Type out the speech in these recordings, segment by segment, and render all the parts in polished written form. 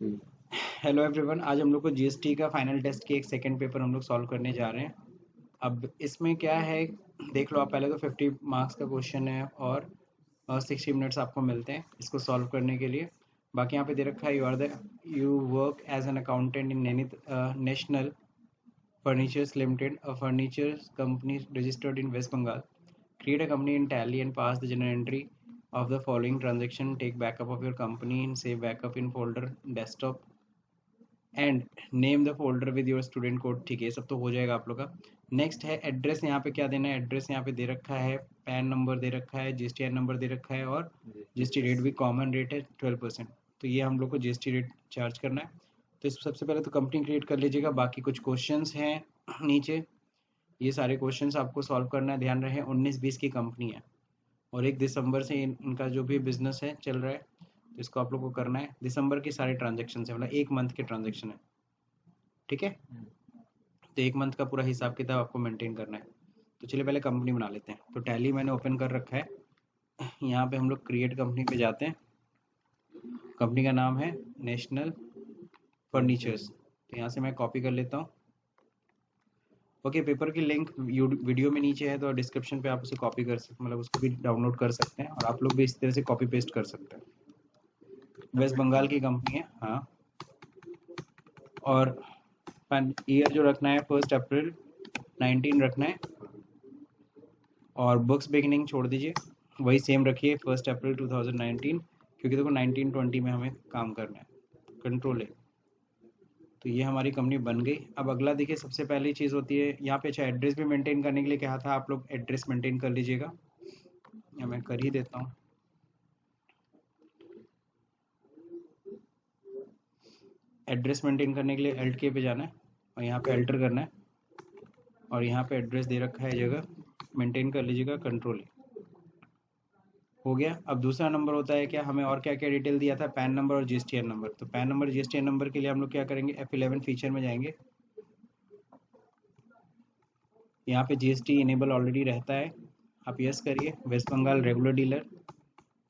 Hello everyone, आज हम लोग को जीएसटी का फाइनल टेस्ट की एक सेकंड पेपर हम लोग सॉल्व करने जा रहे हैं। अब इसमें क्या है, देख लो आप। पहले तो 50 मार्क्स का क्वेश्चन है और 60 मिनट्स आपको मिलते हैं इसको सॉल्व करने के लिए। बाकी यहाँ पे दे रखा है you work as an accountant in National Furnitures Limited, a furniture company registered in West Bengal. Create a company in Tally and pass the journal entry of the following transaction. Take backup of your company and save backup in folder desktop and name the folder with your student code. ठीक है, ये सब तो हो जाएगा आप लोग का। नेक्स्ट है एड्रेस। यहाँ पे क्या देना है, एड्रेस यहाँ पे दे रखा है, पैन नंबर दे रखा है, जीएसटीआर नंबर दे रखा है और जीएसटी रेट भी कॉमन रेट है 12%। तो ये हम लोग को जीएसटी रेट चार्ज करना है। तो इस सबसे पहले तो कंपनी क्रिएट कर लीजिएगा। बाकी कुछ क्वेश्चंस हैं नीचे, ये सारे क्वेश्चंस आपको सॉल्व करना है। ध्यान रहे 19-20 की कंपनी है और 1 दिसंबर से इनका जो भी बिजनेस है चल रहा है, तो इसको आप लोग को करना है। दिसंबर की सारे ट्रांजेक्शन है, मतलब 1 मंथ के ट्रांजेक्शन है। ठीक है, तो 1 मंथ का पूरा हिसाब किताब आपको मेंटेन करना है। तो चलिए पहले कंपनी बना लेते हैं। तो टैली मैंने ओपन कर रखा है। यहाँ पे हम लोग क्रिएट कंपनी पे जाते हैं। कंपनी का नाम है नेशनल फर्नीचर्स। तो यहाँ से मैं कॉपी कर लेता हूँ। ओके, पेपर की लिंक वीडियो में नीचे है, तो डिस्क्रिप्शन पे आप उसे कॉपी कर सकते, मतलब उसको भी डाउनलोड कर सकते हैं और आप लोग भी इस तरह से कॉपी पेस्ट कर सकते हैं। वेस्ट बंगाल की कंपनी है, हाँ। और ईयर जो रखना है 1 अप्रैल 19 रखना है। और बुक्स बिगिनिंग छोड़ दीजिए, वही सेम रखिए 1 अप्रैल 2019, क्योंकि देखो 1920 में हमें काम करना है। कंट्रोल है। तो ये हमारी कंपनी बन गई। अब अगला देखिए, सबसे पहली चीज़ होती है यहाँ पे। अच्छा, एड्रेस भी मेंटेन करने के लिए कहा था, आप लोग एड्रेस मेंटेन कर लीजिएगा, या मैं कर ही देता हूँ। एड्रेस मेंटेन करने के लिए एल्ट के पे जाना है और यहाँ पे अल्टर करना है और यहाँ पे एड्रेस दे रखा है, जगह मेंटेन कर लीजिएगा। कंट्रोल हो गया। अब दूसरा नंबर होता है क्या, हमें और क्या क्या डिटेल दिया था, पैन नंबर और जीएसटीएन नंबर। तो पैन नंबर जीएसटीएन नंबर के लिए हम लोग क्या करेंगे, F11 फीचर में जाएंगे। यहाँ पे जीएसटी इनेबल ऑलरेडी रहता है, आप यस करिए। वेस्ट बंगाल रेगुलर डीलर,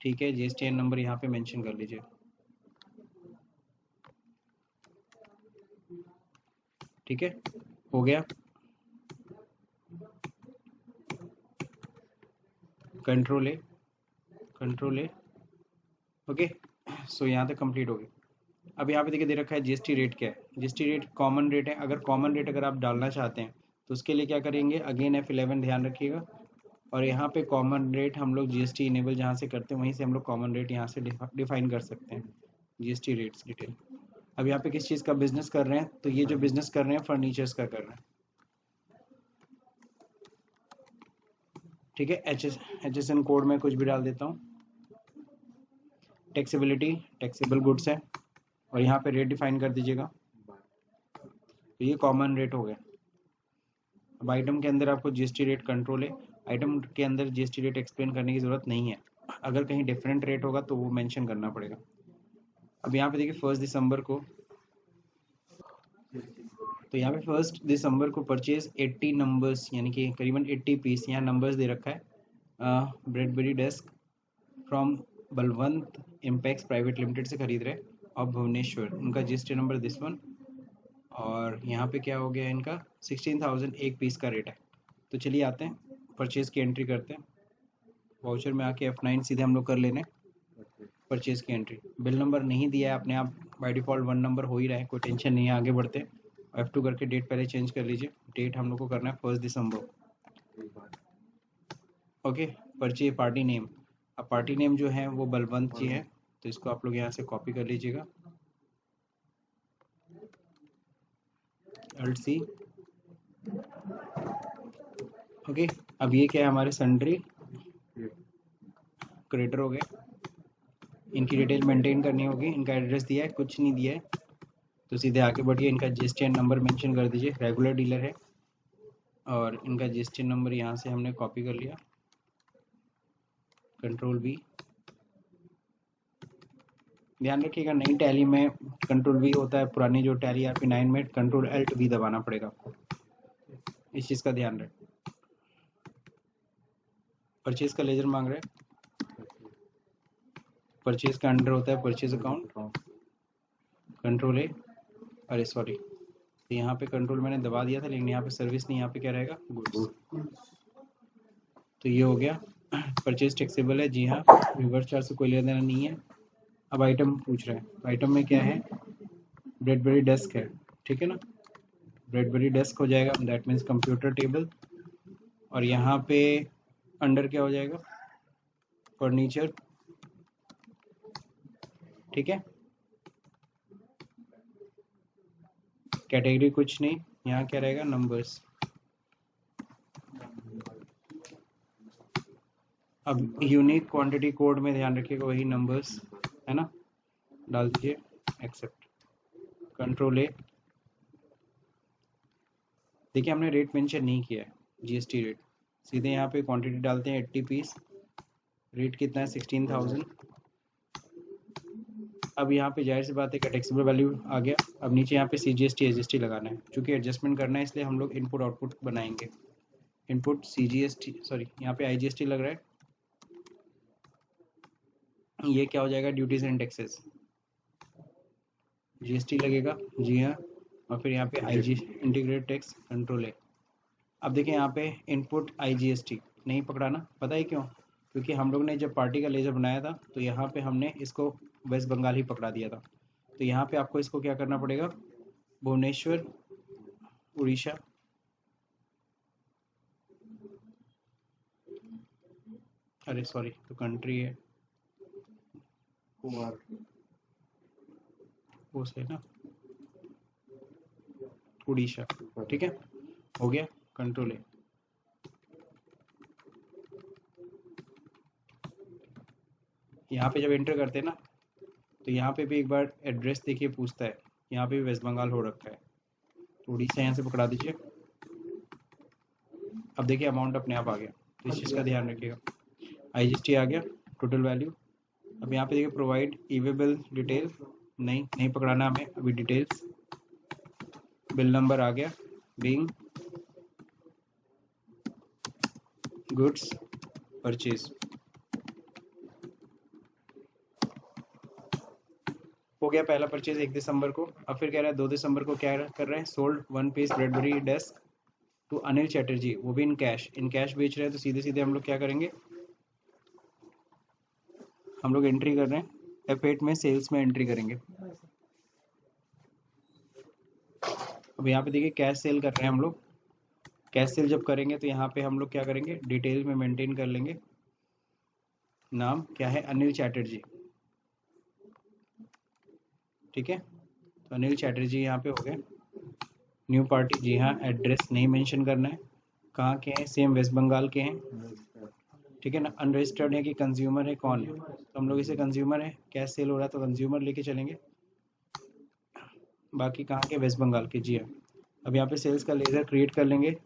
ठीक है। जीएसटीएन नंबर यहाँ पे मेंशन कर लीजिए। ठीक है, हो गया। Control A, control A. Okay, so यहाँ तक कंप्लीट हो गया। अब यहाँ पे देखिए दे रखा है जीएसटी रेट क्या है। जीएसटी रेट कॉमन रेट है। अगर कॉमन रेट अगर आप डालना चाहते हैं तो उसके लिए क्या करेंगे, अगेन F11 ध्यान रखिएगा। और यहाँ पे कॉमन रेट हम लोग जीएसटी इनेबल जहाँ से करते हैं वहीं से हम लोग कॉमन रेट यहाँ से डिफाइन कर सकते हैं, जीएसटी रेट्स डिटेल। अब यहाँ पे किस चीज़ का बिजनेस कर रहे हैं, तो ये जो बिजनेस कर रहे हैं फर्नीचर्स का कर रहे हैं। ठीक है, HSN कोड में कुछ भी डाल देता हूँ। टैक्सेबिलिटी, टैक्सेबल गुड्स है और यहाँ पे रेट डिफाइन कर दीजिएगा। तो ये कॉमन रेट हो गया। अब आइटम के अंदर आपको जीएसटी रेट कंट्रोल है। आइटम के अंदर जीएसटी रेट एक्सप्लेन करने की ज़रूरत नहीं है, अगर कहीं डिफरेंट रेट होगा तो वो मेंशन करना पड़ेगा। अब यहाँ पे देखिए 1 दिसंबर को, तो यहाँ पे 1 दिसंबर को परचेज 80 नंबर्स, यानी कि करीबन 80 पीस यहाँ नंबर्स दे रखा है। Bradbury desk from Balwant impex private limited से खरीद रहे हैं और भुवनेश्वर, उनका जीएसटी नंबर दिस वन। और यहाँ पे क्या हो गया, इनका 16,000 एक पीस का रेट है। तो चलिए आते हैं परचेज़ की एंट्री करते हैं। वाउचर में आके F9 सीधे हम लोग कर लेने परचेज़ की एंट्री। बिल नंबर नहीं दिया है, अपने आप बाय डिफ़ॉल्ट 1 नंबर हो ही रहा है, कोई टेंशन नहीं है। आगे बढ़ते हैं, F2 करके डेट पहले चेंज कर लीजिए। डेट हम लोग को करना है 1 दिसंबर। Okay, purchase party name. अब पार्टी नेम जो है वो बलवंत जी है, तो इसको आप लोग यहाँ से कॉपी कर लीजिएगा। Alt C। ओके, अब ये क्या है, हमारे सन्ड्री क्रेडिटर हो गए। इनकी डिटेल मेंटेन करनी होगी। इनका एड्रेस दिया है, कुछ नहीं दिया है, तो सीधे आगे बढ़िए। इनका जीएसटीएन नंबर मेंशन कर दीजिए, रेगुलर डीलर है। और इनका जीएसटीएन नंबर यहाँ से हमने कॉपी कर लिया, कंट्रोल V। ध्यान रखिएगा नई टैली में कंट्रोल V होता है, पुरानी जो टैली RP9 में कंट्रोल Alt V दबाना पड़ेगा आपको, इस चीज़ का ध्यान रखें। परचेज का लेजर मांग रहे हैं, परचेज का अंडर होता है परचेज अकाउंट, कंट्रोल ए, अरे सॉरी, तो यहाँ पे कंट्रोल मैंने दबा दिया था, लेकिन यहाँ पे सर्विस नहीं, यहाँ पे क्या रहेगा, गुड्स। तो ये हो गया। परचेज टैक्सेबल है, जी हाँ, रिवर्स चार्ज से कोई लेना देना नहीं है। अब आइटम पूछ रहा है, आइटम में क्या है, ब्रेडबेरी डेस्क है, ठीक है ना, ब्रेडबेरी डेस्क हो जाएगा, दैट मीन्स कंप्यूटर टेबल। और यहाँ पे अंडर क्या हो जाएगा, फर्नीचर, ठीक है। कैटेगरी कुछ नहीं, यहाँ क्या रहेगा, नंबर्स। अब यूनिक क्वांटिटी कोड में ध्यान रखिएगा वही नंबर्स है ना, डाल दीजिए, एक्सेप्ट, कंट्रोल ए। देखिए हमने रेट मेंशन नहीं किया है, जीएसटी रेट, सीधे यहाँ पे क्वांटिटी डालते हैं 80 पीस, रेट कितना है 16,000। अब यहाँ पे जाहिर सी बात है कि टैक्सेबल वैल्यू आ गया। अब नीचे यहाँ पे CGST एसजीएसटी लगाना है, क्योंकि एडजस्टमेंट करना है इसलिए हम लोग इनपुट आउटपुट बनाएंगे। इनपुट CGST, सॉरी यहाँ पे IGST लग रहा है, ये क्या हो जाएगा, ड्यूटीज एंड टैक्सेस, GST लगेगा, जी हाँ, और फिर यहाँ पे IG इंटीग्रेटेड टैक्स, कंट्रोल है। अब देखिए यहाँ पे इनपुट IGST नहीं पकड़ाना, पता है क्यों, क्योंकि हम लोग ने जब पार्टी का लेजर बनाया था तो यहाँ पे हमने इसको वेस्ट बंगाल ही पकड़ा दिया था। तो यहाँ पे आपको इसको क्या करना पड़ेगा, भुवनेश्वर, उड़ीसा, अरे सॉरी तो कंट्री है वो से ना, उड़ीसा, ठीक है, हो गया, कंट्रोल है। यहाँ पे जब एंटर करते हैं ना, तो यहाँ पे भी एक बार एड्रेस देखिए पूछता है, यहाँ पे भी वेस्ट बंगाल हो रखा है, तो उड़ीसा यहाँ से पकड़ा दीजिए। अब देखिए अमाउंट अपने आप आ गया, तो इस चीज़ का ध्यान रखिएगा। IGST आ गया, टोटल वैल्यू। अब यहाँ पे देखिए प्रोवाइड ईवेबल डिटेल, नहीं पकड़ाना हमें अभी, डिटेल्स, बिल नंबर आ गया, बीइंग गुड्स परचेज, हो गया पहला परचेज 1 दिसंबर को। अब फिर कह रहा है 2 दिसंबर को क्या कर रहे हैं, sold 1 piece Bradbury desk to Anil Chatterjee, वो भी इन कैश बेच रहे हैं। तो सीधे सीधे हम लोग क्या करेंगे, हम लोग एंट्री कर रहे हैं F8 में, सेल्स में एंट्री करेंगे। अब यहाँ पे देखिए कैश सेल कर रहे हैं हम लोग, कैश सेल जब करेंगे तो यहाँ पे हम लोग क्या करेंगे, डिटेल में मेंटेन कर लेंगे, नाम क्या है, अनिल चैटर्जी, ठीक है। तो अनिल चैटर्जी यहाँ पे हो गए। न्यू पार्टी, जी हाँ, एड्रेस नहीं मेंशन करना है, कहाँ के हैं, सेम वेस्ट बंगाल के हैं, ठीक है ना। अनरजिस्टर्ड है कि कंज्यूमर है, कौन है, तो हम लोग इसे कंज्यूमर है, कैश सेल हो रहा है तो कंज्यूमर लेके चलेंगे, बाकी कहाँ के, वेस्ट बंगाल के, जी हाँ। अब यहाँ पे सेल्स का लेजर क्रिएट कर लेंगे,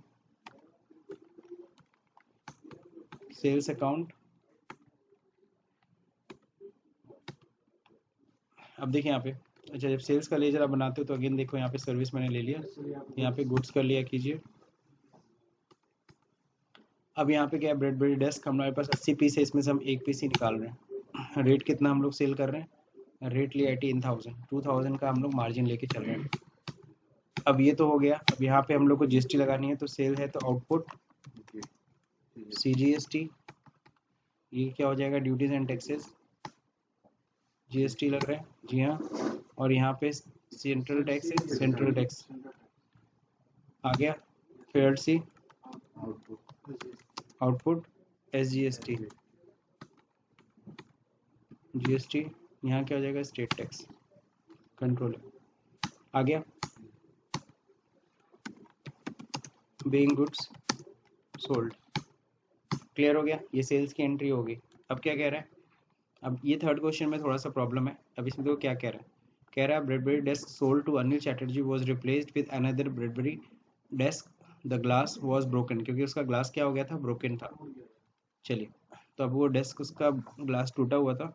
सेल्स अकाउंट। अब देखिए यहाँ पे, अच्छा जब सेल्स का लेजर आप बनाते हो तो अगेन देखो यहाँ पे सर्विस मैंने ले लिया, यहाँ पे गुड्स कर लिया कीजिए। अब यहाँ पे क्या है, ब्रेडबेरी डेस्क हमारे पास 80 पीस है, इसमें से हम 1 पीस ही निकाल रहे हैं। रेट कितना हम लोग सेल कर रहे हैं, रेट लिया 18,000, 2,000 का हम लोग मार्जिन लेके चल रहे हैं। अब ये तो हो गया। अब यहाँ पे हम लोग को GST लगानी है, तो सेल है तो आउटपुट CGST, ये क्या हो जाएगा, ड्यूटीज एंड टैक्सेस, GST लग रहा है, जी हाँ। और यहाँ पे सेंट्रल टैक्स है, सेंट्रल टैक्स आ गया। फिर सी आउटपुट SGST, GST, यहाँ क्या हो जाएगा, स्टेट टैक्स, कंट्रोल आ गया। बीइंग गुड्स सोल्ड, क्लियर हो गया, ये सेल्स की एंट्री होगी। अब क्या कह रहा है, अब ये थर्ड क्वेश्चन में थोड़ा सा प्रॉब्लम है। अब इसमें देखो क्या कह रहा है, कह रहा है Bradbury desk sold to Anil Chatterjee was replaced with another Bradbury desk, the glass was broken, क्योंकि उसका ग्लास क्या हो गया था, ब्रोकन था। चलिए, तो अब वो डेस्क, उसका ग्लास टूटा हुआ था,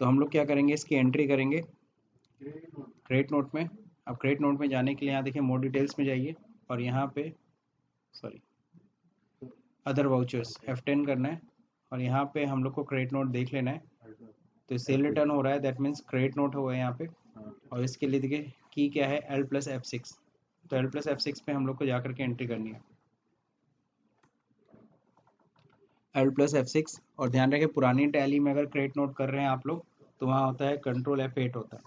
तो हम लोग क्या करेंगे, इसकी एंट्री करेंगे क्रेडिट नोट में। अब क्रेडिट नोट में जाने के लिए यहाँ देखिए मोर डिटेल्स में जाइए, और यहाँ पे सॉरी अदर वाउचर्स F10 करना है, और यहाँ पे हम लोग को क्रेडिट नोट देख लेना है। तो सेल रिटर्न हो रहा है, दैट मीन्स क्रेडिट नोट हुआ है यहाँ पे, और इसके लिए देखिए की क्या है L+F6, तो L+F6 पे हम लोग को जाकर के एंट्री करनी है L+F6। और ध्यान रखें पुरानी टैली में अगर क्रेडिट नोट कर रहे हैं आप लोग तो वहाँ होता है Ctrl+F8 होता है,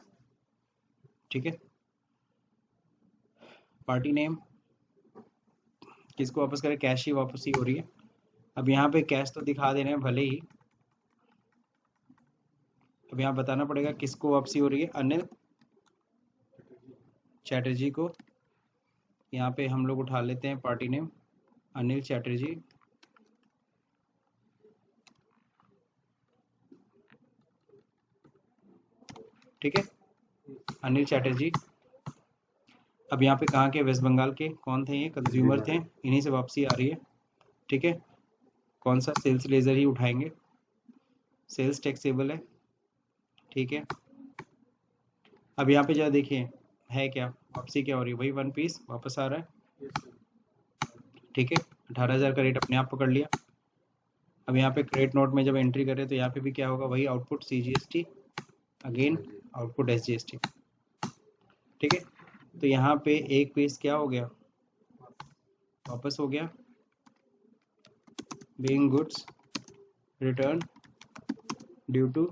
ठीक है। पार्टी नेम किसको वापस करें, कैश ही वापसी हो रही है। अब यहाँ पे कैश तो दिखा दे रहे हैं भले ही, अब यहाँ बताना पड़ेगा किसको वापसी हो रही है, अनिल चैटर्जी को। यहाँ पे हम लोग उठा लेते हैं पार्टी नेम अनिल चैटर्जी, ठीक है, अनिल चैटर्जी। अब यहाँ पे कहाँ के, वेस्ट बंगाल के, कौन थे ये, कंज्यूमर थे, इन्हीं से वापसी आ रही है, ठीक है। कौन सा, सेल्स लेजर ही उठाएंगे, सेल्स टैक्सेबल है, ठीक है। अब यहाँ पे जरा देखिए है क्या, वापसी क्या हो रही है, वही 1 पीस वापस आ रहा है, ठीक है। 18,000 का रेट अपने आप पकड़ लिया। अब यहाँ पे क्रेडिट नोट में जब एंट्री करें तो यहाँ पे भी क्या होगा, वही output CGST again output SGST, ठीक है। तो यहाँ पे एक पीस क्या हो गया, वापस हो गया, being goods return due to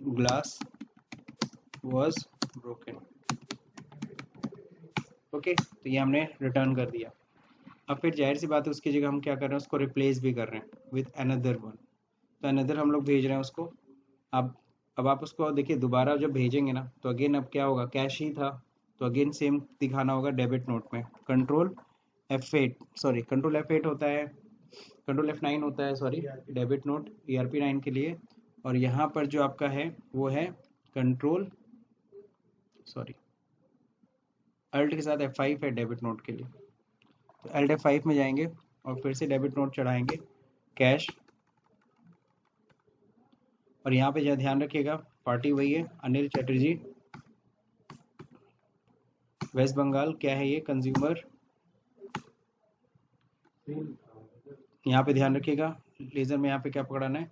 glass was broken, okay. तो ये हमने रिटर्न कर दिया। अब फिर जाहिर सी बात है उसकी जगह हम क्या कर रहे हैं, उसको रिप्लेस भी कर रहे हैं विथ अनदर वन, तो अनदर हम लोग भेज रहे हैं उसको। अब आप उसको देखिए दोबारा जब भेजेंगे ना तो अगेन अब क्या होगा, कैश ही था तो अगेन सेम दिखाना होगा डेबिट नोट में, कंट्रोल F8 होता है, कंट्रोल F9 होता है सॉरी, डेबिट नोट ERP9 के लिए। और यहाँ पर जो आपका है वो है कंट्रोल अल्ट के साथ F5 है डेबिट नोट के लिए, तो अल्ट F5 में जाएंगे और फिर से डेबिट नोट चढ़ाएंगे कैश। और यहाँ पे जो ध्यान रखिएगा पार्टी वही है अनिल चैटर्जी, वेस्ट बंगाल, क्या है ये, कंज्यूमर। यहाँ पे ध्यान रखिएगा लेजर में यहाँ पे क्या पकड़ाना है,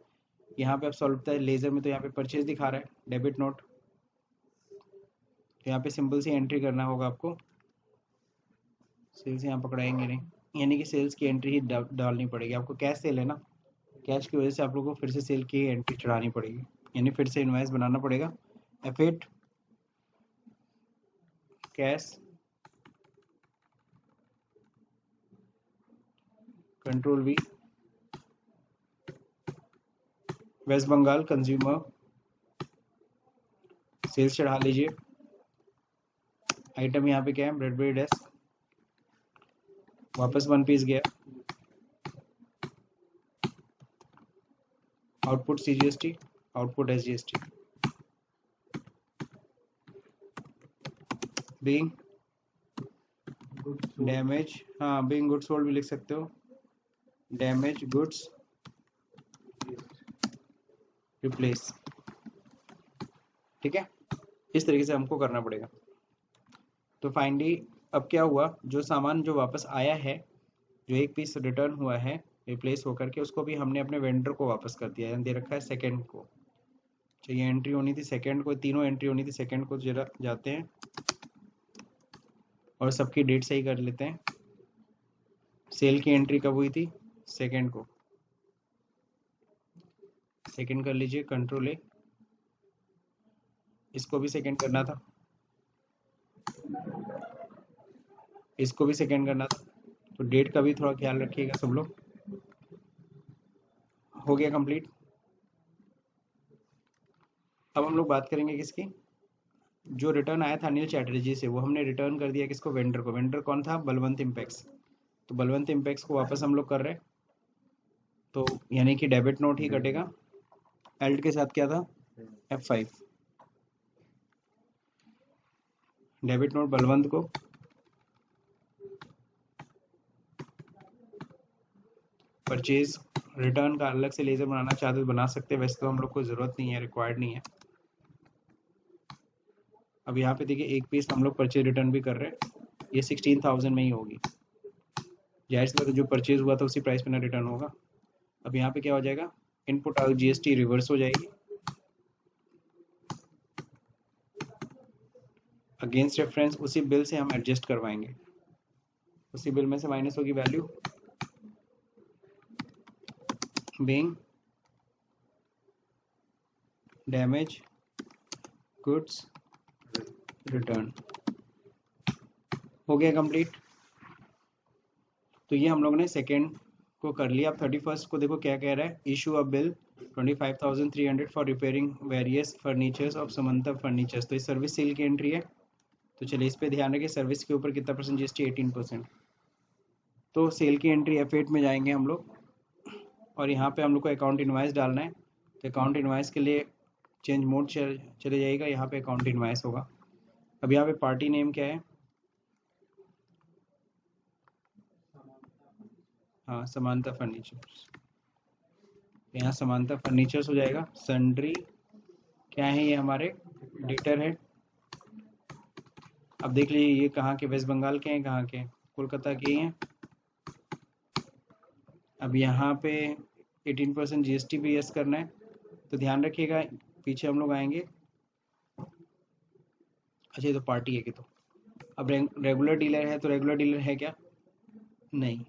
यहाँ पे आप सॉल्व होता है लेजर में, तो यहाँ पे परचेज दिखा रहा है डेबिट नोट, तो यहाँ पे सिंपल सी एंट्री करना होगा आपको, सेल्स यहाँ पकड़ाएंगे नहीं, यानी कि सेल्स की एंट्री ही डालनी पड़ेगी आपको, कैश सेल है ना, कैश की वजह से आप लोगों को फिर से सेल की एंट्री चढ़ानी पड़ेगी, यानी फिर से इनवाइस बनाना पड़ेगा F8 cash Ctrl+V West Bengal consumer, sales चढ़ा लीजिए। आइटम यहाँ पे क्या है, ब्रेडबेरी डेस्क, वापस 1 पीस गया, output CGST output SGST, being damage, हाँ बीइंग गुड्स सोल्ड भी लिख सकते हो, डैमेज गुड्स रिप्लेस, ठीक है। इस तरीके से हमको करना पड़ेगा। तो फाइनली अब क्या हुआ, जो सामान जो वापस आया है, जो एक पीस रिटर्न हुआ है रिप्लेस होकर के, उसको भी हमने अपने वेंडर को वापस कर दिया है, दे रखा है सेकंड को, चाहिए एंट्री होनी थी सेकंड को, तीनों एंट्री होनी थी सेकंड को, जरा जाते हैं और सबकी डेट सही कर लेते हैं। सेल की एंट्री कब हुई थी, सेकंड को, सेकंड कर लीजिए Ctrl+A, इसको भी सेकंड करना था, इसको भी सेकंड करना था, तो डेट का भी थोड़ा ख्याल रखिएगा सब लोग। हो गया कंप्लीट। अब हम लोग बात करेंगे किसकी, जो रिटर्न आया था अनिल चैटर्जी से वो हमने रिटर्न कर दिया किसको, वेंडर को। वेंडर कौन था, बलवंत इम्पैक्स, तो बलवंत इम्पैक्स को वापस हम लोग कर रहे हैं, तो यानी कि डेबिट नोट ही कटेगा, एल्ट के साथ क्या था F5, डेबिट नोट बलवंत को, परचेज रिटर्न का अलग से लेजर बनाना चाहते तो बना सकते हैं, वैसे तो हम लोग को जरूरत नहीं है, रिक्वायर्ड नहीं है। अब यहाँ पे देखिए एक पीस हम लोग परचेज रिटर्न भी कर रहे हैं, ये 16,000 में ही होगी, जाहिर सी बात है जो परचेज हुआ था उसी प्राइस पे ना रिटर्न होगा। अब यहाँ पे क्या हो जाएगा, इनपुट और GST रिवर्स हो जाएगी, अगेंस्ट रेफरेंस उसी बिल से हम एडजस्ट करवाएंगे, उसी बिल में से माइनस होगी value being damage goods return. हो गया कंप्लीट। तो ये हम लोग ने सेकेंड को कर लिया। अब 31 को देखो क्या कह रहा है, issue a bill 25,300 for repairing various furnitures of Samantha furnitures. तो ये सर्विस सेल की एंट्री है। तो चलिए इस पे ध्यान रखिए, सर्विस के ऊपर कितना परसेंट जीएसटी, 18%। तो सेल की एंट्री F8 में जाएंगे हम लोग, और यहाँ पे हम लोग को अकाउंट इनवाइस डालना है। तो अकाउंट इनवाइस के लिए चेंज मोड चले जाइएगा, यहाँ पे अकाउंट इनवाइस होगा। अब यहाँ पे पार्टी नेम क्या है, हाँ समांता फर्नीचर्स। यहाँ समांता फर्नीचर्स हो जाएगा। सन्ड्री क्या है, ये हमारे डेटर है। अब देख लीजिए ये कहाँ के, वेस्ट बंगाल के हैं, कहाँ के, कोलकाता के हैं। अब यहाँ पे 18% जीएसटी भी यस करना है। तो ध्यान रखिएगा, पीछे हम लोग आएंगे। अच्छा ये तो पार्टी है कि, तो अब रेगुलर डीलर है, तो रेगुलर डीलर है क्या, नहीं।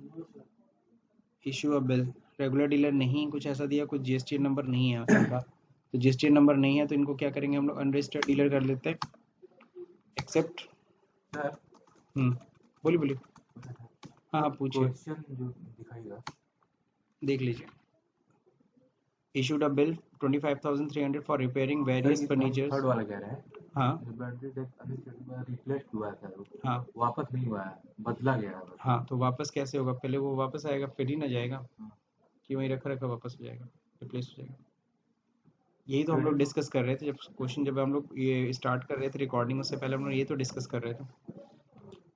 Issue a bill, regular dealer नहीं, कुछ ऐसा दिया, कुछ जीएसटी नंबर नहीं है इनका। तो जीएसटी नंबर नहीं है, तो इनको क्या करेंगे हम लोग, अनरजिस्टर्ड डीलर कर लेते हैं। एक्सेप्ट बोलिए बोलिए। हाँ हाँ पूछिए। क्वेश्चन जो दिखाएगा देख लीजिए। issued a bill 25,300 for repairing various furnitures। Third वाला कह रहा है, हाँ रिप्लेस हुआ था, हाँ वापस नहीं हुआ है, बदला गया है। हाँ, तो वापस कैसे होगा, पहले वो वापस आएगा फिर ही ना जाएगा, कि वहीं रखा रखा वापस हो जाएगा, रिप्लेस हो जाएगा। यही तो हम लोग डिस्कस कर रहे थे जब क्वेश्चन, जब हम लोग ये स्टार्ट कर रहे थे रिकॉर्डिंग, उससे पहले हम लोग ये तो डिस्कस कर रहे थे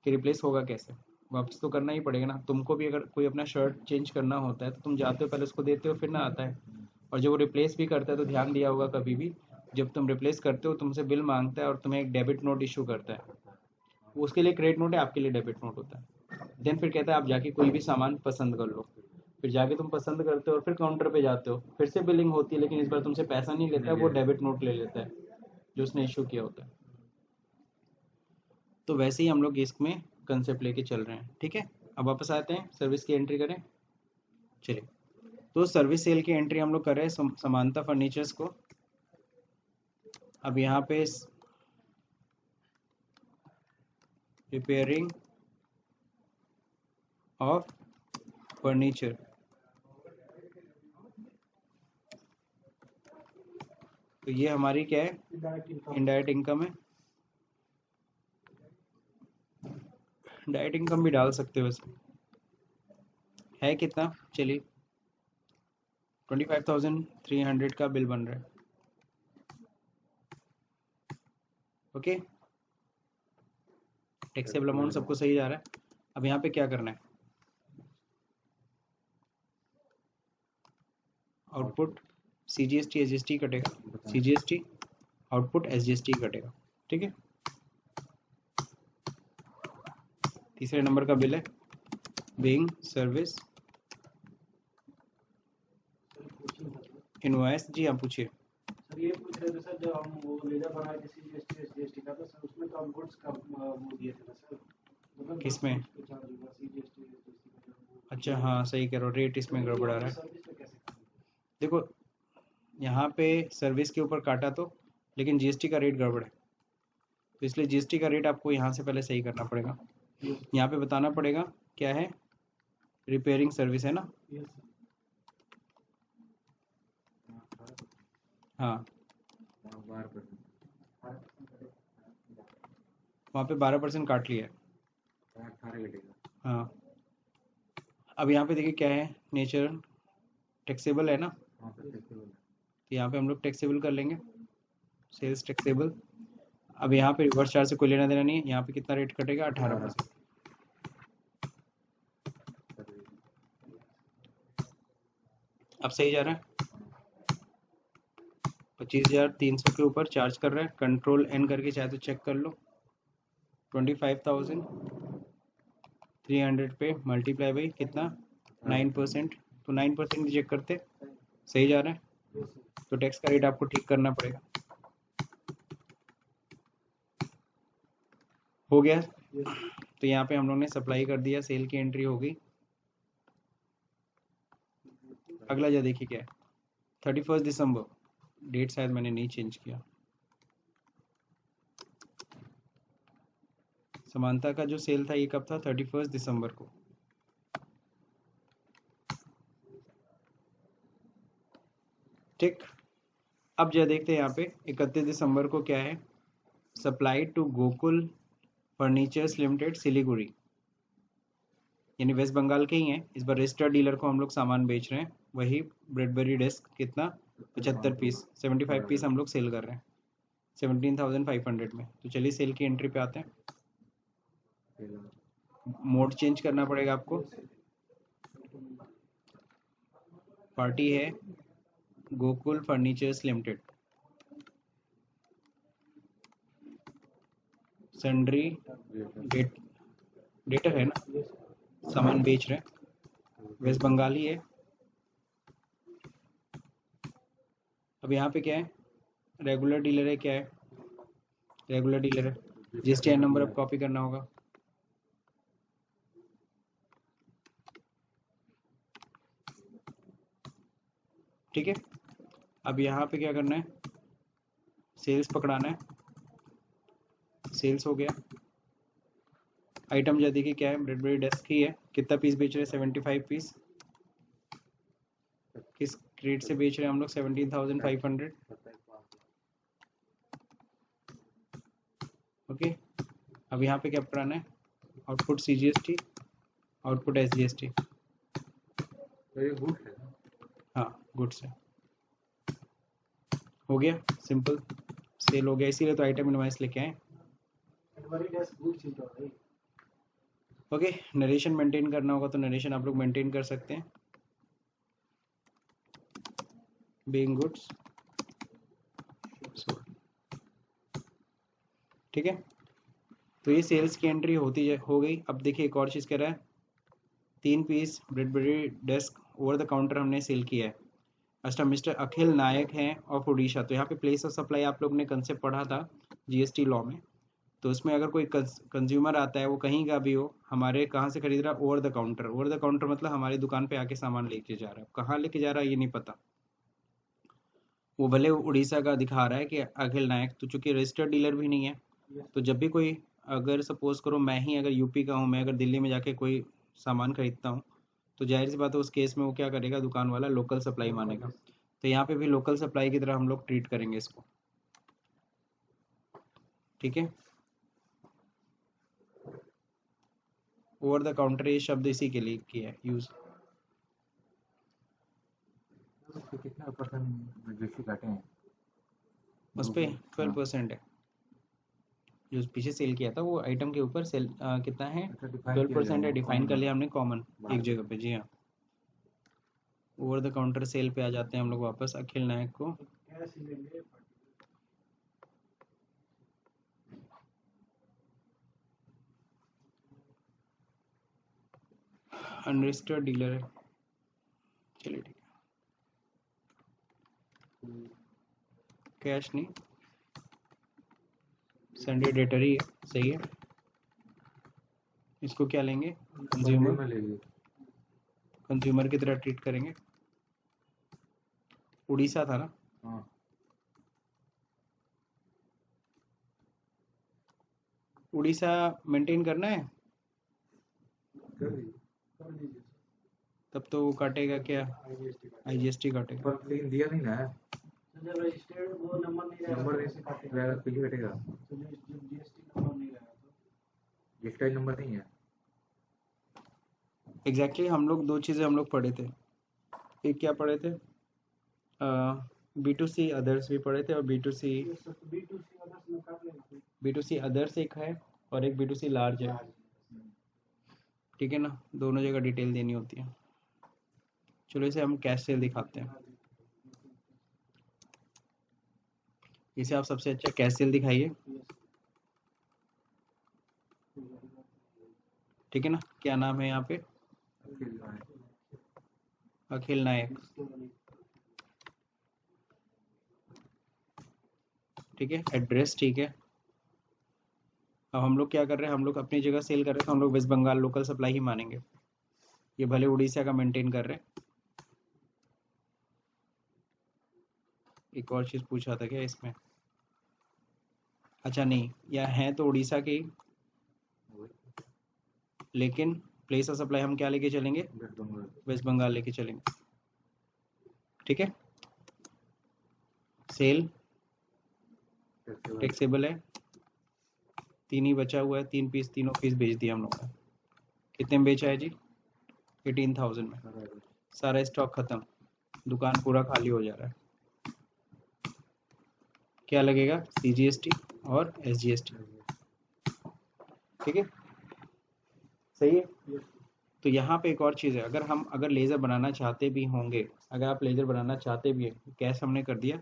कि रिप्लेस होगा कैसे। वापस तो करना ही पड़ेगा ना। तुमको भी अगर कोई अपना शर्ट चेंज करना होता है तो तुम जाते हो पहले उसको देते हो, फिर ना आता है। और जब वो रिप्लेस भी करता है तो ध्यान दिया होगा कभी भी, जब तुम रिप्लेस करते हो तुमसे बिल मांगता है और तुम्हें एक डेबिट नोट इशू करता है। उसके लिए क्रेडिट नोट है, आपके लिए डेबिट नोट होता है। देन फिर कहता है आप जाके कोई भी सामान पसंद कर लो। फिर जाके तुम पसंद करते हो और फिर काउंटर पे जाते हो, फिर से बिलिंग होती है, लेकिन इस बार तुमसे पैसा नहीं लेता है, वो डेबिट नोट ले लेता है जो उसने इशू किया होता है। तो वैसे ही हम लोग इसमें कंसेप्ट लेके चल रहे हैं, ठीक है। अब वापस आते हैं, सर्विस की एंट्री करें। चलिए, तो सर्विस सेल की एंट्री हम लोग कर रहे हैं समांता फर्नीचर्स को। अब यहाँ पे रिपेयरिंग ऑफ फर्नीचर, तो ये हमारी क्या है, इनडायरेक्ट इनकम है। डायरेक्ट इनकम भी डाल सकते हो वैसे, है कितना, चलिए 25,300 का बिल बन रहा है। ओके, टैक्सेबल अमाउंट सबको सही जा रहा है। अब यहाँ पे क्या करना है, आउटपुट CGST SGST कटेगा, CGST आउटपुट SGST कटेगा, ठीक है। तीसरे नंबर का बिल है बीइंग सर्विस इनवॉइस। जी आप पूछिए। सर ये पूछ रहे थे सर, जब हम वो लेजर बनाए थे CGST SGST का, तो सर उसमें तो हम गुड्स का वो दिए थे ना सर, मतलब किसमें, चार्ज हुआ CGST SGST का। अच्छा हाँ सही कह रहे हो, रेट इसमें गड़बड़ा रहा है। सर्विस पे कैसे करेंगे? देखो यहाँ पे सर्विस के ऊपर काटा तो, लेकिन जीएसटी का रेट गड़बड़ है, तो इसलिए जीएसटी का रेट आपको यहाँ से पहले सही करना पड़ेगा। यहाँ पे बताना पड़ेगा क्या है, रिपेयरिंग सर्विस है ना, हाँ वहाँ पे 12% काट लिया है, हाँ। अब यहाँ पे देखिए क्या है, नेचर टैक्सेबल है ना, तो यहाँ पे हम लोग टैक्सेबल कर लेंगे, सेल्स टैक्सेबल। अब यहाँ पे रिवर्स चार्ज से कोई लेना देना नहीं है। यहाँ पे कितना रेट कटेगा, 18%। अब सही जा रहा है। 25,300 के ऊपर चार्ज कर रहा है, कंट्रोल N करके चाहे तो चेक कर लो। 25,300 पे मल्टीप्लाई बाई कितना, 9%, तो 9% चेक करते, सही जा रहा है। तो टैक्स का रेट आपको ठीक करना पड़ेगा। हो गया। Yes. तो यहाँ पे हम लोग ने सप्लाई कर दिया, सेल की एंट्री हो गई। अगला जो देखिए क्या है, 31 दिसंबर, डेट शायद मैंने नहीं चेंज किया। समानता का जो सेल था ये कब था, 31 दिसंबर को। ठीक, अब जो देखते हैं यहाँ पे 31 दिसंबर को क्या है, supply to Gokul Furnitures Limited Siliguri, यानी वेस्ट बंगाल के ही हैं। इस बार रजिस्टर्ड डीलर को हम लोग सामान बेच रहे हैं, वही ब्रेडबेरी डेस्क, कितना, 75 पीस, 75 पीस हम लोग सेल कर रहे हैं 17,500 में। तो चलिए सेल की एंट्री पे आते हैं। मोड चेंज करना पड़ेगा आपको। पार्टी है Gokul Furnitures limited, sundry debtor है ना, सामान बेच रहे हैं, वेस्ट बंगाल ही है। अब यहाँ पे क्या है, रेगुलर डीलर है, क्या है, रेगुलर डीलर है। जीएसटी नंबर अब कॉपी करना होगा। ठीक है, अब यहाँ पे क्या करना है, सेल्स पकड़ाना है। सेल्स हो गया। आइटम जो देखिए क्या है, ब्रेडबेरी डेस्क ही है। कितना पीस बेच रहे हैं, 75 पीस। किस रेट से बेच रहे हैं हम लोग, 17,500। ओके, अब यहाँ पे क्या पकड़ाना है, आउटपुट CGST, आउटपुट SGST। तो ये गुड्स है ना? हाँ, गुड्स है। हो गया, सिंपल सेल हो गया, इसीलिए तो आइटम इनवाइस लेके आए। हमारी डेस्क गुड चीज हो भाई। ओके, नरेशन मेंटेन करना होगा तो नरेशन आप लोग मेंटेन कर सकते हैं। बीइंग गुड्स सोल्ड, ठीक है। तो ये सेल्स की एंट्री हो गई। अब देखिए एक और चीज़ कह रहा है, 3 piece Bradbury desk over the counter हमने सेल किया है। अच्छा, मिस्टर अखिल नायक हैं ऑफ उड़ीसा। तो यहाँ पे प्लेस ऑफ सप्लाई आप लोग ने कंसेप्ट पढ़ा था जीएसटी लॉ में। तो उसमें अगर कोई कंज्यूमर आता है, वो कहीं का भी हो, हमारे कहाँ से खरीद रहा है, over the counter. Over the counter मतलब हमारी दुकान पे आके सामान लेके जा रहा है। कहाँ लेके जा रहा है ये नहीं पता, वो भले उड़ीसा का दिखा रहा है कि अखिल नायक, तो चूंकि रजिस्टर्ड डीलर भी नहीं है, तो जब भी कोई, अगर सपोज करो मैं ही अगर यूपी का हूँ, मैं अगर दिल्ली में जाके कोई सामान खरीदता हूँ, तो जाहिर सी बात है उस केस में वो क्या करेगा, दुकान वाला लोकल सप्लाई मानेगा। तो यहाँ पे भी लोकल सप्लाई की तरह हम लोग ट्रीट करेंगे इसको। ठीक है, ओवर द काउंटर ये शब्द इसी के लिए किया है यूज। तो कितना परसेंट जीएसटी काटे हैं? उस पर 12% है, जो पीछे सेल किया था वो आइटम के ऊपर सेल कितना है, अच्छा, डिफाइन 12% है, डिफाइन कर लिया हमने कॉमन एक बाहर। जगह पे। जी हाँ, ओवर द काउंटर सेल पे आ जाते हैं हम लोग वापस। अखिल नायक को कैश लेंगे। अनरजिस्टर्ड डीलर है, चलिए ठीक है, कैश नहीं, संडे डेटर ही है, सही है। इसको क्या लेंगे, कंज्यूमर, में ले लिए। कंज्यूमर की तरह ट्रीट करेंगे। उड़ीसा था ना, हाँ, उड़ीसा मेंटेन करना है, कर दी। कर दीजिए तब तो वो काटेगा क्या, IGST का। IGST काटेगा। पर लेकिन दिया नहीं ना है। तो जब रजिस्टर्ड वो नंबर नहीं रहेगा नंबर तो नहीं कैसे काटेगा? रहेगा तो ये कटेगा। तो जब GST नंबर नहीं रहेगा तो जीएसटी नंबर नहीं है। एग्जैक्टली हम लोग दो चीज़ें हम लोग पढ़े थे। एक क्या पढ़े थे, B2C अदर्स भी पढ़े थे, और B2C ये सब B2C अदर्स में काट लेगा फिर। B2C अदर्स एक है और एक B2C लार्ज है। ठीक है ना, दोनों जगह डिटेल देनी होती है। चलो इसे हम कैश सेल दिखाते हैं। इसे आप सबसे अच्छा कैश सेल दिखाइए। ठीक है ना, क्या नाम है यहाँ पे, अखिल नायक। ठीक है, एड्रेस ठीक है, अब हम लोग क्या कर रहे हैं, हम लोग अपनी जगह सेल कर रहे हैं तो हम लोग वेस्ट बंगाल लोकल सप्लाई ही मानेंगे। ये भले उड़ीसा का मेंटेन कर रहे हैं। एक और चीज़ पूछा था क्या इसमें, अच्छा नहीं, या है तो उड़ीसा के ही, लेकिन प्लेस ऑफ सप्लाई हम क्या लेके चलेंगे, वेस्ट बंगाल। वेस्ट बंगाल लेके चलेंगे। ठीक है, सेल टैक्सेबल है, 3 ही बचा हुआ है, 3 पीस, तीनों पीस बेच दिया हम लोग ने। कितने में बेचा है जी, 18,000 में। सारा स्टॉक खत्म, दुकान पूरा खाली हो जा रहा है। क्या लगेगा, CGST और SGST। ठीक है, सही है। तो यहाँ पे एक और चीज़ है, अगर लेज़र बनाना चाहते भी होंगे, अगर आप लेज़र बनाना चाहते भी हैं, कैश हमने कर दिया,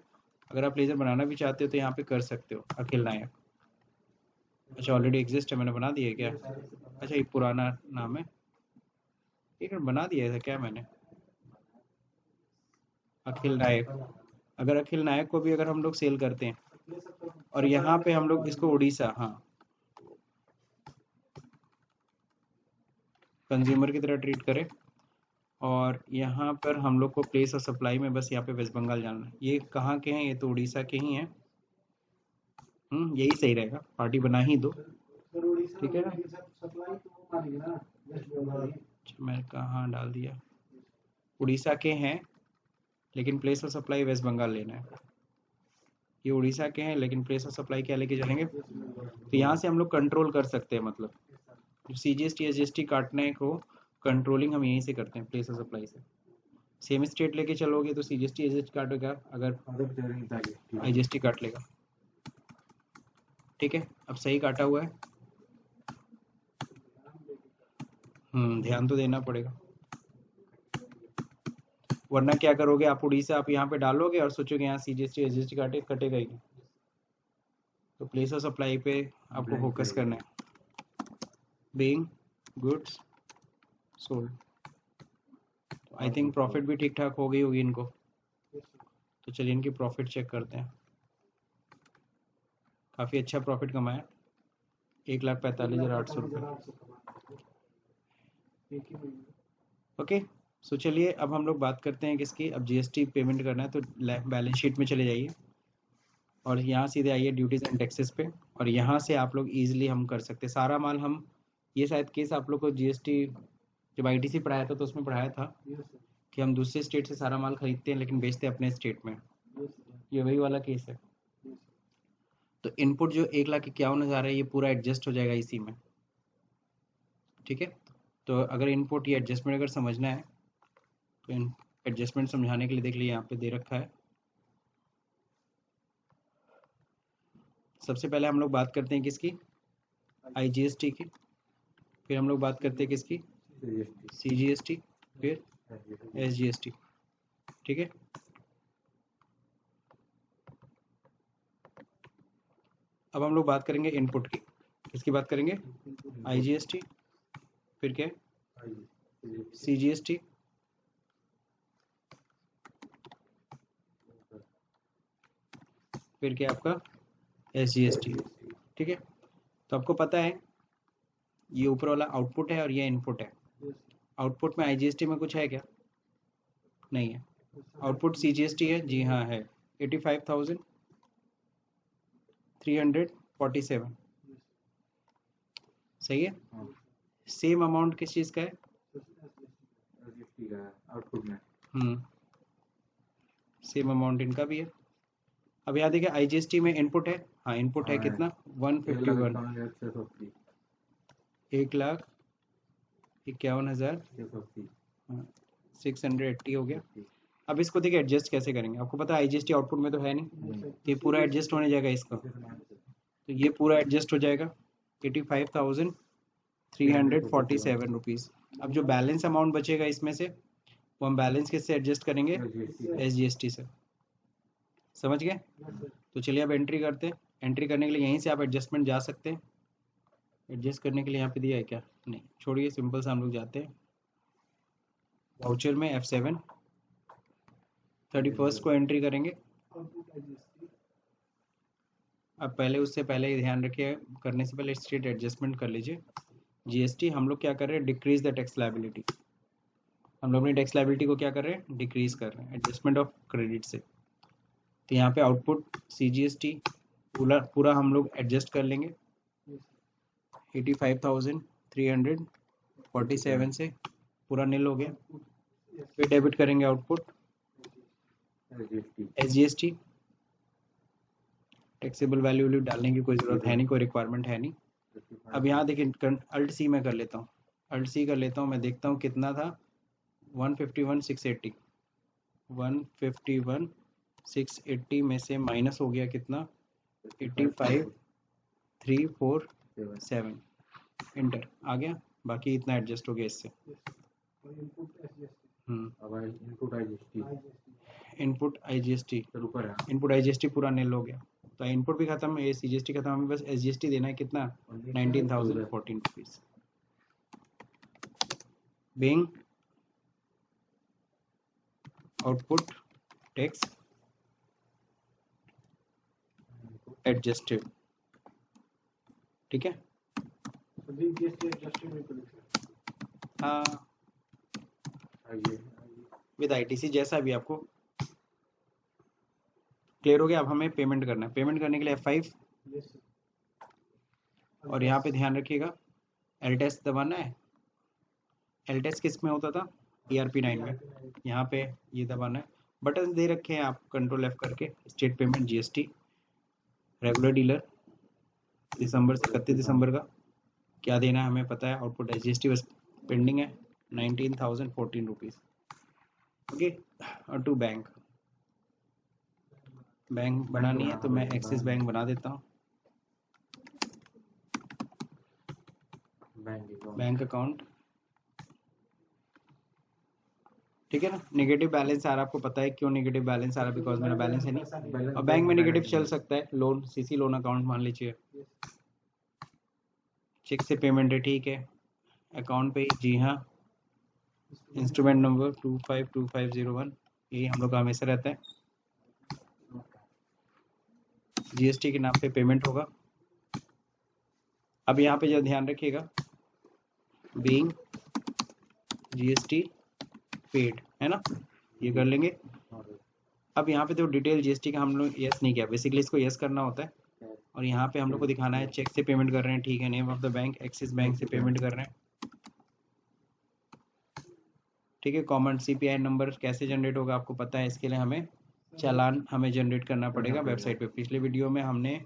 अगर आप लेज़र बनाना भी चाहते हो तो यहाँ पे कर सकते हो, अखिल नायक। अच्छा ऑलरेडी एग्जिस्ट है, मैंने बना दिया है क्या, अच्छा ये पुराना नाम है, एक मिनट, बना दिया था क्या मैंने, अखिल नायक। अगर अखिल नायक को भी अगर हम लोग सेल करते हैं और यहाँ पे हम लोग इसको उड़ीसा, हाँ, कंज्यूमर की तरह ट्रीट करें, और यहाँ पर हम लोग को प्लेस और सप्लाई में बस यहाँ पे वेस्ट बंगाल जाना है। ये कहाँ के हैं, ये तो उड़ीसा के ही हैं। यही सही रहेगा, पार्टी बना ही दो। ठीक है ना, सप्लाई तो वो मानेंगे ना, वेस्ट बंगाल ही। अच्छा, मैं कहाँ डाल दिया, उड़ीसा के हैं लेकिन प्लेस और सप्लाई वेस्ट बंगाल लेना है। ये उड़ीसा के हैं लेकिन प्लेस और सप्लाई क्या लेके चलेंगे, तो यहाँ से हम लोग कंट्रोल कर सकते हैं, मतलब जो CGST SGST काटने को कंट्रोलिंग हम यहीं से करते हैं, प्लेस और सप्लाई से। सेम स्टेट लेके चलोगे तो CGST SGST काटेगा, अगर IGST काट लेगा। ठीक है, अब सही काटा हुआ है। ध्यान तो देना पड़ेगा, वरना क्या करोगे आप, उड़ीसा आप यहाँ पे डालोगे और सोचोगे यहाँ CGST SGST कटेगा ही नहीं। तो प्लेस ऑफ सप्लाई पे आपको फोकस करना है, being goods sold. I think profit भी ठीक ठाक हो गई होगी इनको, तो चलिए इनकी प्रॉफिट चेक करते हैं। काफ़ी अच्छा प्रॉफिट कमाया, 1,45,800 रुपये। ओके, सो चलिए अब हम लोग बात करते हैं किसकी, अब GST पेमेंट करना है तो बैलेंस शीट में चले जाइए और यहाँ सीधे आइए ड्यूटीज़ एंड टैक्सेस पे, और यहाँ से आप लोग ईजिली हम कर सकते हैं सारा माल। हम ये शायद केस आप लोग को GST जब ITC पढ़ाया था तो उसमें पढ़ाया था कि हम दूसरे स्टेट से सारा माल खरीदते हैं लेकिन बेचते अपने स्टेट में, ये वही वाला केस है। तो इनपुट जो 1,51,000 है ये पूरा एडजस्ट हो जाएगा इसी में। ठीक है, तो अगर इनपुट ये एडजस्टमेंट अगर समझना है तो एडजस्टमेंट समझाने के लिए देख लीजिए यहाँ पे दे रखा है। सबसे पहले हम लोग बात करते हैं किसकी, IGST की, फिर हम लोग बात करते हैं किसकी, CGST, फिर SGST। ठीक है, अब हम लोग बात करेंगे इनपुट की, किसकी बात करेंगे, IGST, फिर क्या, CGST, फिर क्या आपका SGST। ठीक है, तो आपको पता है ये ऊपर वाला आउटपुट है और ये इनपुट है। आउटपुट में IGST में कुछ है क्या, नहीं है। आउटपुट CGST है, जी हाँ है, 85,347। सही है, सेम अमाउंट किस चीज़ का है, आउटपुट में सेम अमाउंट इनका भी है। अब यहाँ देखिए IGST में इनपुट है, हाँ इनपुट है कितना, 151, 1,51,680 हो गया। अब इसको देखिए एडजस्ट कैसे करेंगे, आपको पता है IGST आउटपुट में तो है नहीं, तो ये पूरा एडजस्ट होने जाएगा इसका, तो ये पूरा एडजस्ट हो जाएगा 85,347 रुपीज़। अब जो बैलेंस अमाउंट बचेगा इसमें से वो हम बैलेंस किससे एडजस्ट करेंगे, SGST से। समझ गए, तो चलिए अब एंट्री करते हैं। एंट्री करने के लिए यहीं से आप एडजस्टमेंट जा सकते हैं, एडजस्ट करने के लिए यहाँ पे दिया है क्या, नहीं छोड़िए, सिंपल से हम लोग जाते हैं वाउचर में, F7, 31 को एंट्री करेंगे, अब पहले उससे पहले ध्यान रखिए, करने से पहले स्टेट एडजस्टमेंट कर लीजिए। जीएसटी हम लोग क्या कर रहे हैं, डिक्रीज द टैक्स लायबिलिटी। हम लोग अपनी टैक्स लायबिलिटी को क्या कर रहे हैं, डिक्रीज कर रहे हैं एडजस्टमेंट ऑफ क्रेडिट से। तो यहाँ पे आउटपुट CGST पूरा हम लोग एडजस्ट कर लेंगे 85,347 से पूरा नील हो गया। फिर डेबिट करेंगे आउटपुट SGST। टैक्सेबल वैल्यू डालने की कोई ज़रूरत है नहीं, कोई रिक्वायरमेंट है नहीं। अब यहाँ देखिए अल्ट सी में कर लेता हूँ, अल्ट सी कर लेता हूँ, मैं देखता हूँ कितना था 151,680। 151,680 में से माइनस हो गया कितना 85,347। इंटर आ गया, बाकी इतना एडजस्ट हो गया इससे। इनपुट IGST इनपुट IGST पूरा नील हो गया, तो इनपुट भी खत्म है, CGST खत्म, हमें बस SGST देना है कितना 19,014 rupees. Being output tax adjusted, ठीक है। हाँ विद ITC जैसा भी आपको क्लियर हो गया। अब हमें पेमेंट करना है, पेमेंट करने के लिए F5 और यहाँ पे ध्यान रखिएगा LTS दबाना है। LTS किस में होता था, ERP9 में, यहाँ पे ये दबाना है। बटन दे रखे हैं आप कंट्रोल F करके, state payment GST regular dealer दिसंबर से 31 दिसंबर का क्या देना है हमें पता है, आउटपुट SGST बस पेंडिंग है 19,014 रुपीज। ओके, और टू बैंक बनानी है तो मैं एक्सिस बैंक बना देता हूँ, बैंक अकाउंट, ठीक है ना। नेगेटिव बैलेंस आ रहा, आपको पता है क्यों नेगेटिव बैलेंस आ रहा, बिकॉज मेरा बैलेंस है नहीं, और बैंक में नेगेटिव चल सकता है। लोन CC लोन अकाउंट मान लीजिए, चेक से पेमेंट है, ठीक है, अकाउंट पे जी हाँ, इंस्ट्रूमेंट नंबर 252501 ये हम लोग का हमेशा रहता है। GST के नाम पे पेमेंट होगा। अब यहाँ पे जो ध्यान रखिएगा, बीइंग GST पेड है ना, ये कर लेंगे। अब यहाँ पे तो डिटेल GST का हम लोग यस नहीं किया, बेसिकली इसको यस करना होता है, और यहाँ पे हम लोग को दिखाना है चेक से पेमेंट कर रहे हैं, ठीक है, name of the bank axis bank से पेमेंट कर रहे हैं, ठीक है। कॉमन CPI नंबर कैसे जनरेट होगा आपको पता है, इसके लिए हमें चालान हमें जनरेट करना पड़ेगा वेबसाइट पे। पिछले वीडियो में हमने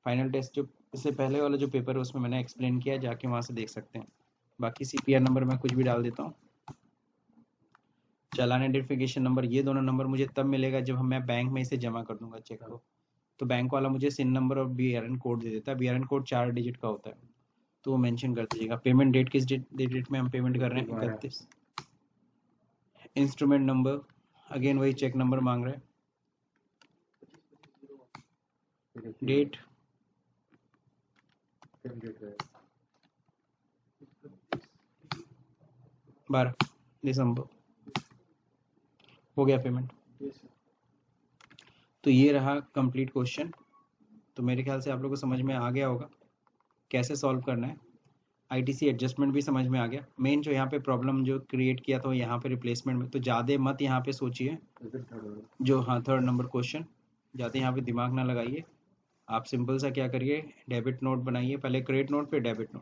फाइनल टेस्ट जो इससे पहले वाला जो पेपर है उसमें मैंने एक्सप्लेन किया, जाके वहाँ से देख सकते हैं। बाकी CPI नंबर मैं कुछ भी डाल देता हूँ, चालान आइडेंटिफिकेशन नंबर, ये दोनों नंबर मुझे तब मिलेगा जब मैं बैंक में इसे जमा कर दूंगा चेक को, तो बैंक वाला मुझे सिन नंबर और BRN कोड दे देता है। BRN कोड 4 डिजिट का होता है, तो वो मेंशन कर दीजिएगा। पेमेंट डेट किस डेट में हम पेमेंट कर रहे हैं, 31। इंस्ट्रूमेंट नंबर अगेन वही चेक नंबर मांग रहे हैं, डेट 12 दिसंबर, हो गया पेमेंट। तो ये रहा कंप्लीट क्वेश्चन। तो मेरे ख्याल से आप लोगों को समझ में आ गया होगा कैसे सॉल्व करना है। ITC एडजस्टमेंट भी समझ में आ गया। मेन जो यहाँ पे प्रॉब्लम जो क्रिएट किया था यहाँ पे रिप्लेसमेंट में, तो ज़्यादा मत यहाँ पे सोचिए, जो हाँ 3rd नंबर क्वेश्चन, ज़्यादा यहाँ पे दिमाग ना लगाइए। आप सिंपल सा क्या करिए, डेबिट नोट बनाइए, पहले क्रेडिट नोट फिर डेबिट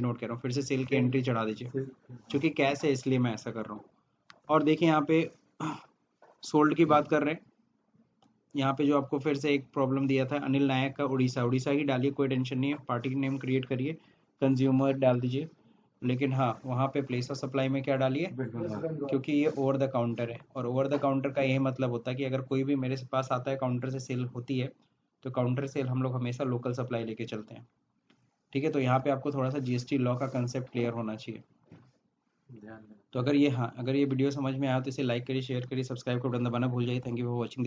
नोट कह रहा हूँ, फिर से सेल की एंट्री चढ़ा दीजिए, क्योंकि कैश है इसलिए मैं ऐसा कर रहा हूँ। और देखिए यहाँ पे सोल्ड की बात कर रहे हैं, यहाँ पे जो आपको फिर से एक प्रॉब्लम दिया था अनिल नायक का, उड़ीसा ही डालिए, कोई टेंशन नहीं है, पार्टी नेम क्रिएट करिए, कंज्यूमर डाल दीजिए, लेकिन हाँ वहाँ पे प्लेस ऑफ सप्लाई में क्या डालिए, क्योंकि ये ओवर द काउंटर है, और ओवर द काउंटर का यही मतलब होता है कि अगर कोई भी मेरे पास आता है काउंटर से सेल होती है, तो काउंटर सेल हम लोग हमेशा लोकल सप्लाई लेके चलते हैं, ठीक है। तो यहाँ पे आपको थोड़ा सा GST लॉ का कंसेप्ट क्लियर होना चाहिए। तो अगर ये वीडियो समझ में आया तो इसे लाइक करिए, शेयर करिए, सब्सक्राइब का बटन दबाना भूल जाइए। Thank you for watching.